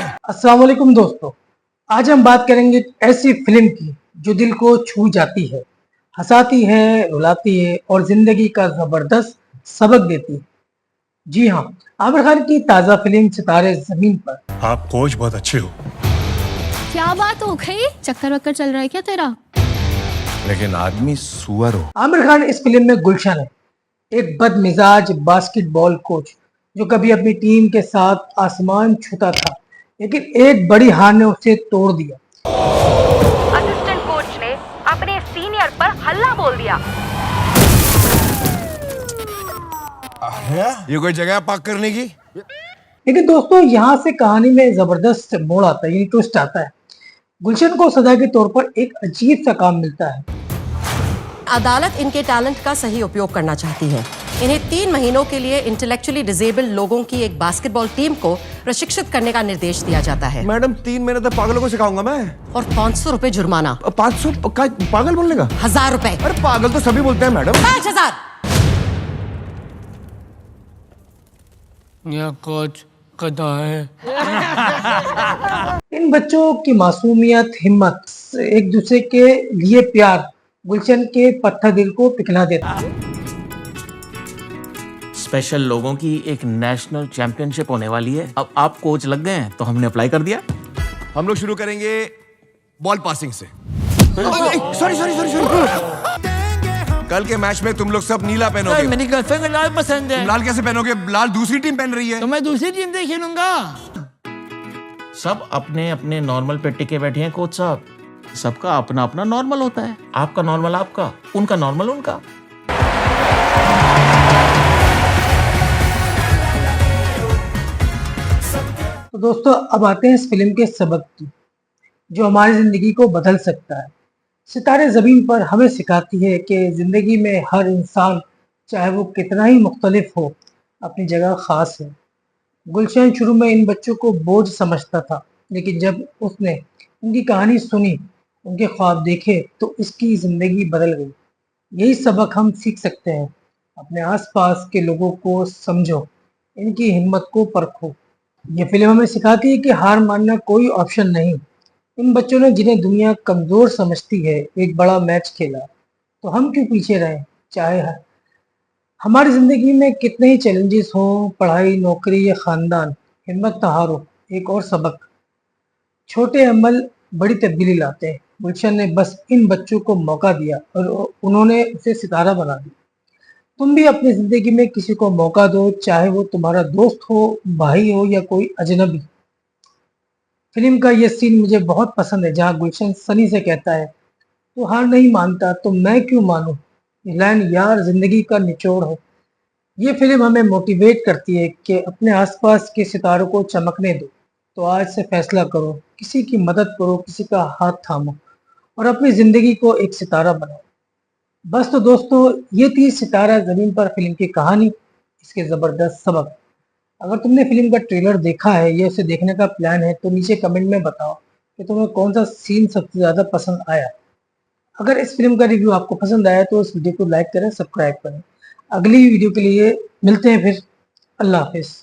अस्सलाम वालेकुम दोस्तों, आज हम बात करेंगे ऐसी फिल्म की जो दिल को छू जाती है, हंसाती है, रुलाती है और जिंदगी का जबरदस्त सबक देती है। जी हाँ, आमिर खान की ताजा फिल्म सितारे जमीन पर। आप कोच बहुत अच्छे हो। क्या बात हो गई? चक्कर वक्कर चल रहा है क्या तेरा? लेकिन आदमी सुअर हो। आमिर खान इस फिल्म में गुलशन है, एक बदमिजाज बास्केटबॉल कोच जो कभी अपनी टीम के साथ आसमान छूता था, लेकिन एक बड़ी हार ने उसे तोड़ दिया। असिस्टेंट कोच ने अपने सीनियर पर हल्ला बोल दिया। ये कोई जगह पार्क करने की? लेकिन दोस्तों, यहाँ से कहानी में जबरदस्त मोड़ आता है, यानी ट्विस्ट आता है। गुलशन को सजा के तौर पर एक अजीब सा काम मिलता है। अदालत इनके टैलेंट का सही उपयोग करना चाहती है। इन्हें 3 महीनों के लिए इंटेलेक्चुअली डिसेबल्ड लोगों की एक बास्केटबॉल टीम को प्रशिक्षित करने का निर्देश दिया जाता है। मैडम 3 महीने तक पागलों को सिखाऊंगा मैं। और 500 रुपए जुर्माना। 500 का पागल बोलने का? 1000 रुपए। अरे पागल तो सभी बोलते हैं मैडम। 5000। यह कोच कदा है। इन बच्चों की मासूमियत, हिम्मत, एक दूसरे के लिए प्यार गुलशन के पत्थर दिल को पिघला देता है। स्पेशल लोगों की एक नेशनल चैंपियनशिप होने वाली है। अब आप कोच लग गए हैं तो हमने अप्लाई कर दिया। हम लोग शुरू करेंगे बॉल पासिंग से। सॉरी। कल के मैच में तुम लोग सब नीला पहनोगे। मेरी गर्लफ्रेंड को लाल पसंद है। तुम लाल कैसे पहनोगे? लाल दूसरी टीम पहन रही है। तो मैं दूसरी टीम से खेलूंगा। सब अपने अपने नॉर्मल पे टिके बैठे हैं कोच साहब। सबका अपना अपना नॉर्मल होता है। आपका नॉर्मल आपका, उनका नॉर्मल उनका। तो दोस्तों, अब आते हैं इस फिल्म के सबक की जो हमारी जिंदगी को बदल सकता है। सितारे जमीन पर हमें सिखाती है कि जिंदगी में हर इंसान, चाहे वो कितना ही मुख्तलिफ हो, अपनी जगह खास है। गुलशन शुरू में इन बच्चों को बोझ समझता था, लेकिन जब उसने उनकी कहानी सुनी, उनके ख्वाब देखे, तो इसकी जिंदगी बदल गई। यही सबक हम सीख सकते हैं। अपने आसपास के लोगों को समझो, इनकी हिम्मत को परखो। ये फिल्म हमें सिखाती है कि हार मानना कोई ऑप्शन नहीं। इन बच्चों ने, जिन्हें दुनिया कमजोर समझती है, एक बड़ा मैच खेला, तो हम क्यों पीछे रहें? चाहे हमारी जिंदगी में कितने ही चैलेंजेस हों, पढ़ाई, नौकरी या खानदान, हिम्मत न हारो। एक और सबक, छोटे अमल बड़ी तब्दीली लाते हैं। गुलशन ने बस इन बच्चों को मौका दिया और उन्होंने उसे सितारा बना दिया। तुम भी अपनी जिंदगी में किसी को मौका दो, चाहे वो तुम्हारा दोस्त हो, भाई हो या कोई अजनबी। फिल्म का ये सीन मुझे बहुत पसंद है, जहाँ गुलशन सनी से कहता है, तू हार नहीं मानता तो मैं क्यों मानूं। ये लाइन यार जिंदगी का निचोड़ है। ये फिल्म हमें मोटिवेट करती है कि अपने आसपास के सितारों को चमकने दो। तो आज से फैसला करो, किसी की मदद करो, किसी का हाथ थामो और अपनी जिंदगी को एक सितारा बनाओ। बस तो दोस्तों, ये थी सितारा जमीन पर फिल्म की कहानी, इसके जबरदस्त सबक। अगर तुमने फिल्म का ट्रेलर देखा है या इसे देखने का प्लान है, तो नीचे कमेंट में बताओ कि तुम्हें कौन सा सीन सबसे ज्यादा पसंद आया। अगर इस फिल्म का रिव्यू आपको पसंद आया तो इस वीडियो को लाइक करें, सब्सक्राइब करें। अगली वीडियो के लिए मिलते हैं फिर। अल्लाह हाफिज।